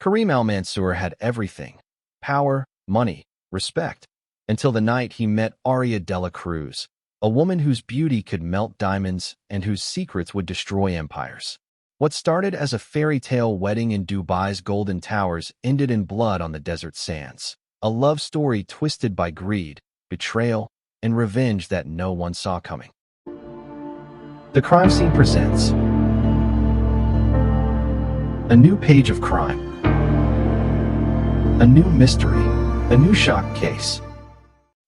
Kareem Al-Mansoor had everything: power, money, respect, until the night he met Aria Dela Cruz, a woman whose beauty could melt diamonds and whose secrets would destroy empires. What started as a fairy tale wedding in Dubai's Golden Towers ended in blood on the desert sands, a love story twisted by greed, betrayal, and revenge that no one saw coming. The Crime Scene presents a new page of crime, a new mystery, a new shock case.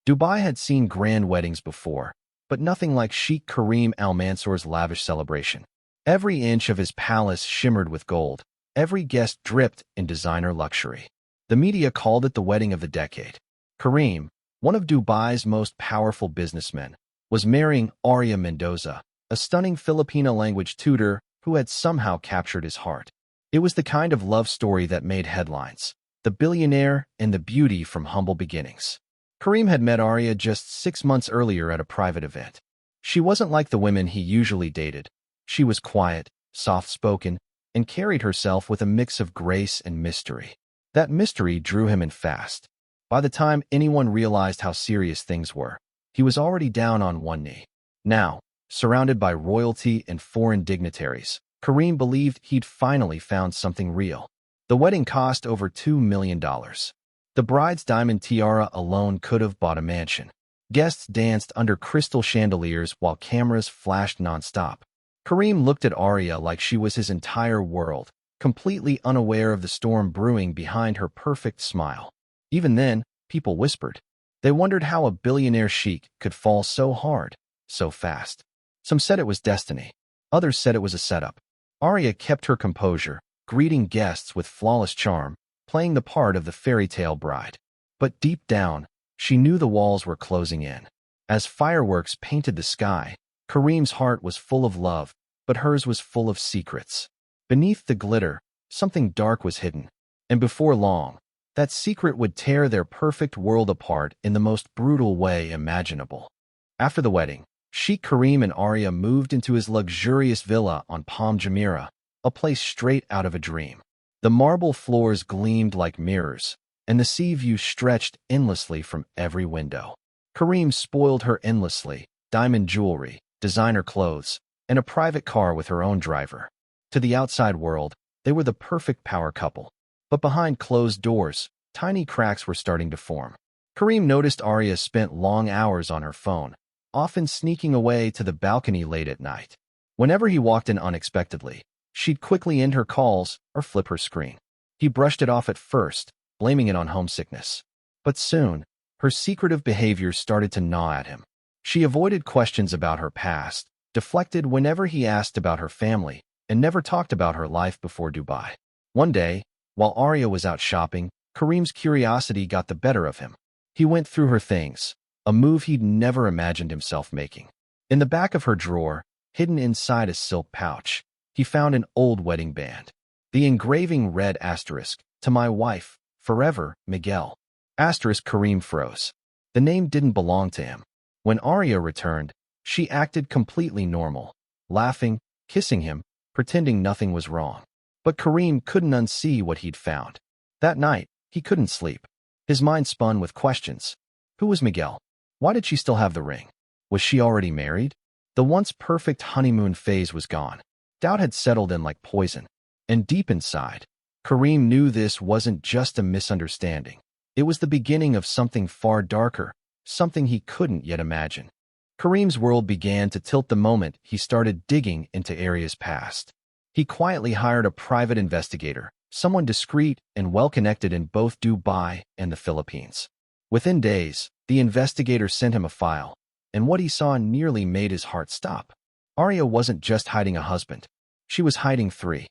Dubai had seen grand weddings before, but nothing like Sheikh Kareem Al-Mansoor's lavish celebration. Every inch of his palace shimmered with gold. Every guest dripped in designer luxury. The media called it the wedding of the decade. Kareem, one of Dubai's most powerful businessmen, was marrying Aria Mendoza, a stunning Filipina language tutor who had somehow captured his heart. It was the kind of love story that made headlines, the billionaire and the beauty from humble beginnings. Kareem had met Aria just 6 months earlier at a private event. She wasn't like the women he usually dated. She was quiet, soft-spoken, and carried herself with a mix of grace and mystery. That mystery drew him in fast. By the time anyone realized how serious things were, he was already down on one knee. Now, surrounded by royalty and foreign dignitaries, Kareem believed he'd finally found something real. The wedding cost over $2 million. The bride's diamond tiara alone could have bought a mansion. Guests danced under crystal chandeliers while cameras flashed nonstop. Kareem looked at Aria like she was his entire world, completely unaware of the storm brewing behind her perfect smile. Even then, people whispered. They wondered how a billionaire sheik could fall so hard, so fast. Some said it was destiny. Others said it was a setup. Aria kept her composure, greeting guests with flawless charm, playing the part of the fairy tale bride. But deep down, she knew the walls were closing in. As fireworks painted the sky, Kareem's heart was full of love, but hers was full of secrets. Beneath the glitter, something dark was hidden, and before long, that secret would tear their perfect world apart in the most brutal way imaginable. After the wedding, Sheikh Kareem and Aria moved into his luxurious villa on Palm Jumeirah, a place straight out of a dream. The marble floors gleamed like mirrors, and the sea view stretched endlessly from every window. Kareem spoiled her endlessly: diamond jewelry, designer clothes, and a private car with her own driver. To the outside world, they were the perfect power couple. But behind closed doors, tiny cracks were starting to form. Kareem noticed Aria spent long hours on her phone, often sneaking away to the balcony late at night. Whenever he walked in unexpectedly, she'd quickly end her calls or flip her screen. He brushed it off at first, blaming it on homesickness. But soon, her secretive behavior started to gnaw at him. She avoided questions about her past, deflected whenever he asked about her family, and never talked about her life before Dubai. One day, while Aria was out shopping, Kareem's curiosity got the better of him. He went through her things, a move he'd never imagined himself making. In the back of her drawer, hidden inside a silk pouch, he found an old wedding band. The engraving read asterisk, "To my wife, forever, Miguel." Asterisk. Kareem froze. The name didn't belong to him. When Aria returned, she acted completely normal, laughing, kissing him, pretending nothing was wrong. But Kareem couldn't unsee what he'd found. That night, he couldn't sleep. His mind spun with questions. Who was Miguel? Why did she still have the ring? Was she already married? The once perfect honeymoon phase was gone. Doubt had settled in like poison. And deep inside, Kareem knew this wasn't just a misunderstanding. It was the beginning of something far darker, something he couldn't yet imagine. Kareem's world began to tilt the moment he started digging into Aria's past. He quietly hired a private investigator, someone discreet and well-connected in both Dubai and the Philippines. Within days, the investigator sent him a file, and what he saw nearly made his heart stop. Aria wasn't just hiding a husband. She was hiding three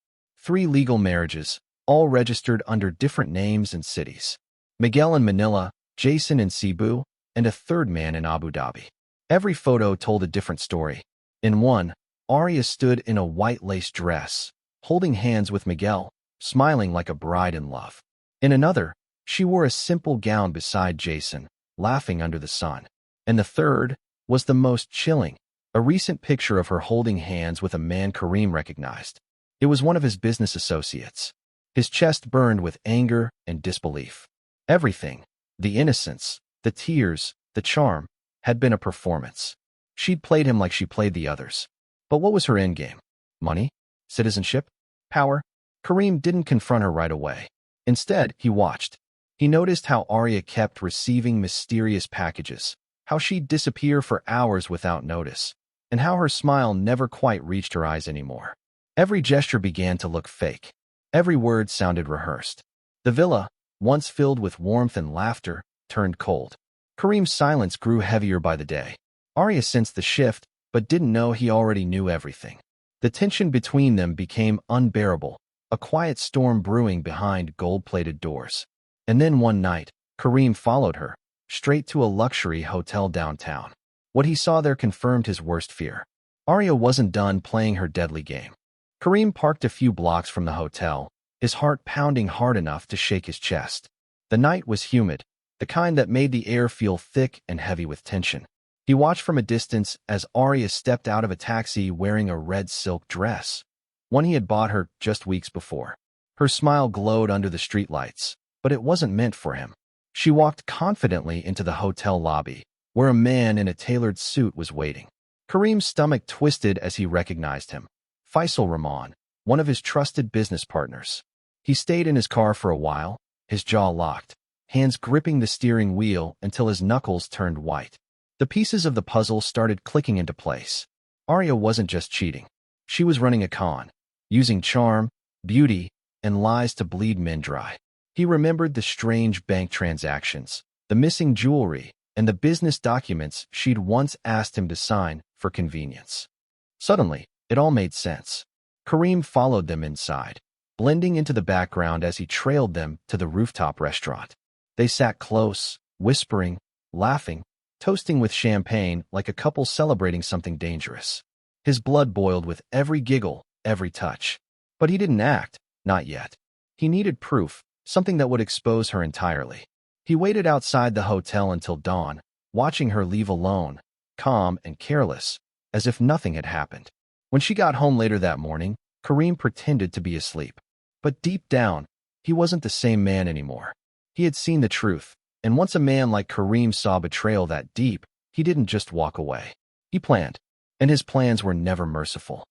legal marriages, all registered under different names and cities. Miguel in Manila, Jason in Cebu, and a third man in Abu Dhabi. Every photo told a different story. In one, Aria stood in a white lace dress, holding hands with Miguel, smiling like a bride in love. In another, she wore a simple gown beside Jason, laughing under the sun. And the third was the most chilling, a recent picture of her holding hands with a man Kareem recognized. It was one of his business associates. His chest burned with anger and disbelief. Everything, the innocence, the tears, the charm, had been a performance. She'd played him like she played the others. But what was her endgame? Money? Citizenship? Power? Kareem didn't confront her right away. Instead, he watched. He noticed how Aria kept receiving mysterious packages, how she'd disappear for hours without notice, and how her smile never quite reached her eyes anymore. Every gesture began to look fake. Every word sounded rehearsed. The villa, once filled with warmth and laughter, turned cold. Kareem's silence grew heavier by the day. Aria sensed the shift, but didn't know he already knew everything. The tension between them became unbearable, a quiet storm brewing behind gold-plated doors. And then one night, Kareem followed her, straight to a luxury hotel downtown. What he saw there confirmed his worst fear. Aria wasn't done playing her deadly game. Kareem parked a few blocks from the hotel, his heart pounding hard enough to shake his chest. The night was humid, the kind that made the air feel thick and heavy with tension. He watched from a distance as Aria stepped out of a taxi wearing a red silk dress, one he had bought her just weeks before. Her smile glowed under the streetlights, but it wasn't meant for him. She walked confidently into the hotel lobby, where a man in a tailored suit was waiting. Kareem's stomach twisted as he recognized him. Faisal Rahman, one of his trusted business partners. He stayed in his car for a while, his jaw locked, hands gripping the steering wheel until his knuckles turned white. The pieces of the puzzle started clicking into place. Aria wasn't just cheating. She was running a con, using charm, beauty, and lies to bleed men dry. He remembered the strange bank transactions, the missing jewelry, and the business documents she'd once asked him to sign for convenience. Suddenly, it all made sense. Kareem followed them inside, blending into the background as he trailed them to the rooftop restaurant. They sat close, whispering, laughing, toasting with champagne like a couple celebrating something dangerous. His blood boiled with every giggle, every touch. But he didn't act, not yet. He needed proof, something that would expose her entirely. He waited outside the hotel until dawn, watching her leave alone, calm and careless, as if nothing had happened. When she got home later that morning, Kareem pretended to be asleep. But deep down, he wasn't the same man anymore. He had seen the truth, and once a man like Kareem saw betrayal that deep, he didn't just walk away. He planned, and his plans were never merciful.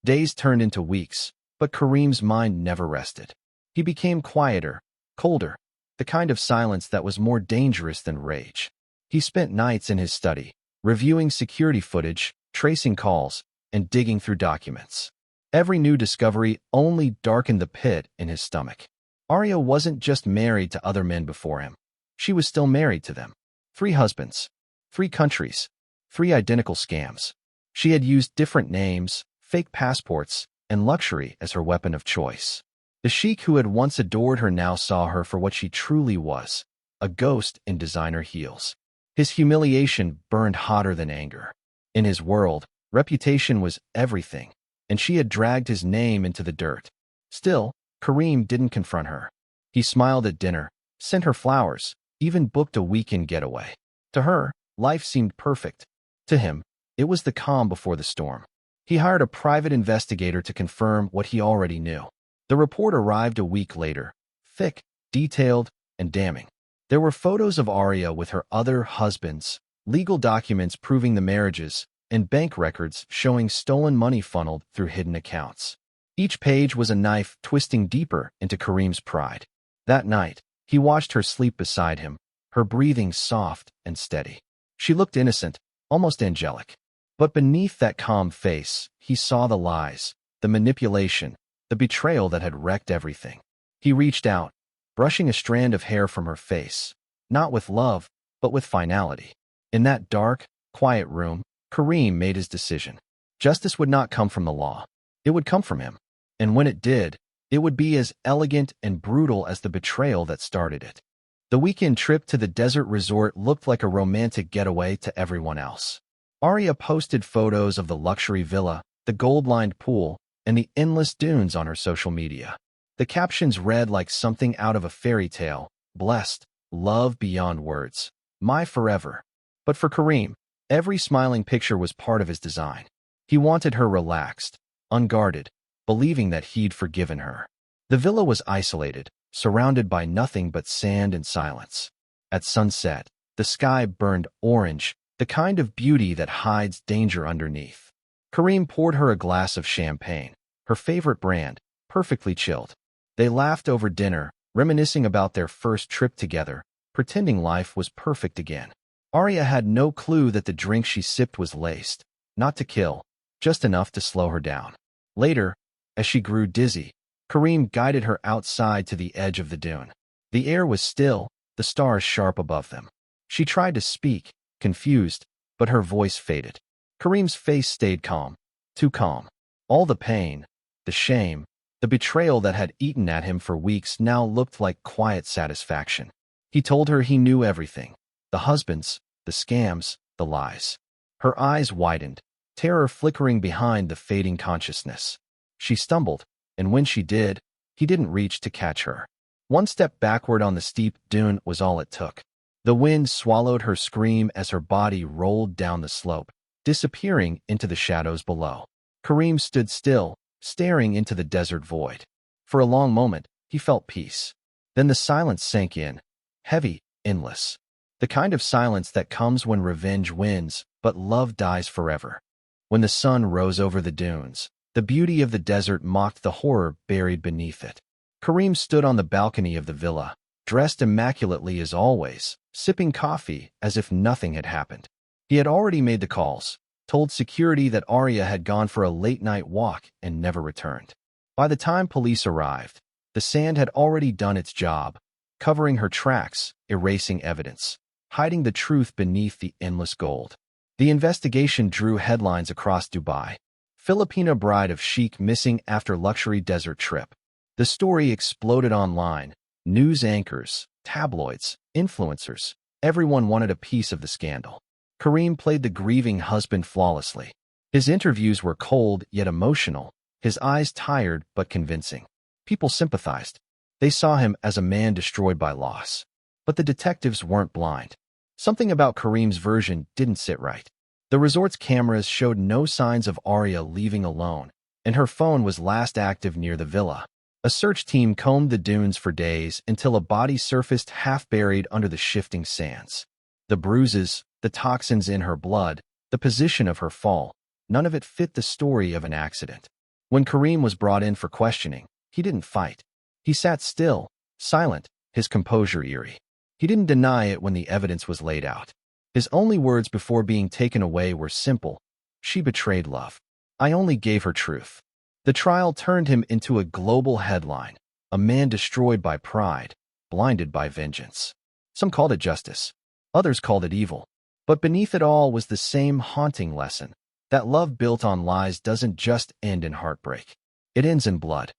Days turned into weeks, but Kareem's mind never rested. He became quieter, colder, the kind of silence that was more dangerous than rage. He spent nights in his study, reviewing security footage, tracing calls, and digging through documents. Every new discovery only darkened the pit in his stomach. Aria wasn't just married to other men before him. She was still married to them. 3 husbands, 3 countries, 3 identical scams. She had used different names, fake passports, and luxury as her weapon of choice. The sheikh who had once adored her now saw her for what she truly was, a ghost in designer heels. His humiliation burned hotter than anger. In his world, reputation was everything, and she had dragged his name into the dirt. Still, Kareem didn't confront her. He smiled at dinner, sent her flowers, even booked a weekend getaway. To her, life seemed perfect. To him, it was the calm before the storm. He hired a private investigator to confirm what he already knew. The report arrived a week later, thick, detailed, and damning. There were photos of Aria with her other husbands, legal documents proving the marriages, and bank records showing stolen money funneled through hidden accounts. Each page was a knife twisting deeper into Kareem's pride. That night, he watched her sleep beside him, her breathing soft and steady. She looked innocent, almost angelic. But beneath that calm face, he saw the lies, the manipulation, the betrayal that had wrecked everything. He reached out, brushing a strand of hair from her face, not with love, but with finality. In that dark, quiet room, Kareem made his decision. Justice would not come from the law. It would come from him. And when it did, it would be as elegant and brutal as the betrayal that started it. The weekend trip to the desert resort looked like a romantic getaway to everyone else. Aria posted photos of the luxury villa, the gold-lined pool, and the endless dunes on her social media. The captions read like something out of a fairy tale: blessed, love beyond words, my forever. But for Kareem, every smiling picture was part of his design. He wanted her relaxed, unguarded, believing that he'd forgiven her. The villa was isolated, surrounded by nothing but sand and silence. At sunset, the sky burned orange, the kind of beauty that hides danger underneath. Kareem poured her a glass of champagne, her favorite brand, perfectly chilled. They laughed over dinner, reminiscing about their first trip together, pretending life was perfect again. Aria had no clue that the drink she sipped was laced, not to kill, just enough to slow her down. Later, as she grew dizzy, Kareem guided her outside to the edge of the dune. The air was still, the stars sharp above them. She tried to speak, confused, but her voice faded. Kareem's face stayed calm, too calm. All the pain, the shame, the betrayal that had eaten at him for weeks now looked like quiet satisfaction. He told her he knew everything. The husbands, the scams, the lies. Her eyes widened, terror flickering behind the fading consciousness. She stumbled, and when she did, he didn't reach to catch her. One step backward on the steep dune was all it took. The wind swallowed her scream as her body rolled down the slope, disappearing into the shadows below. Kareem stood still, staring into the desert void. For a long moment, he felt peace. Then the silence sank in, heavy, endless. The kind of silence that comes when revenge wins, but love dies forever. When the sun rose over the dunes, the beauty of the desert mocked the horror buried beneath it. Kareem stood on the balcony of the villa, dressed immaculately as always, sipping coffee as if nothing had happened. He had already made the calls, told security that Aria had gone for a late-night walk and never returned. By the time police arrived, the sand had already done its job, covering her tracks, erasing evidence, hiding the truth beneath the endless gold. The investigation drew headlines across Dubai. Filipina bride of Sheikh missing after luxury desert trip. The story exploded online. News anchors, tabloids, influencers, everyone wanted a piece of the scandal. Kareem played the grieving husband flawlessly. His interviews were cold yet emotional, his eyes tired but convincing. People sympathized. They saw him as a man destroyed by loss. But the detectives weren't blind. Something about Kareem's version didn't sit right. The resort's cameras showed no signs of Aria leaving alone, and her phone was last active near the villa. A search team combed the dunes for days until a body surfaced half-buried under the shifting sands. The bruises, the toxins in her blood, the position of her fall, none of it fit the story of an accident. When Kareem was brought in for questioning, he didn't fight. He sat still, silent, his composure eerie. He didn't deny it when the evidence was laid out. His only words before being taken away were simple. She betrayed love. I only gave her truth. The trial turned him into a global headline, a man destroyed by pride, blinded by vengeance. Some called it justice. Others called it evil. But beneath it all was the same haunting lesson, that love built on lies doesn't just end in heartbreak. It ends in blood.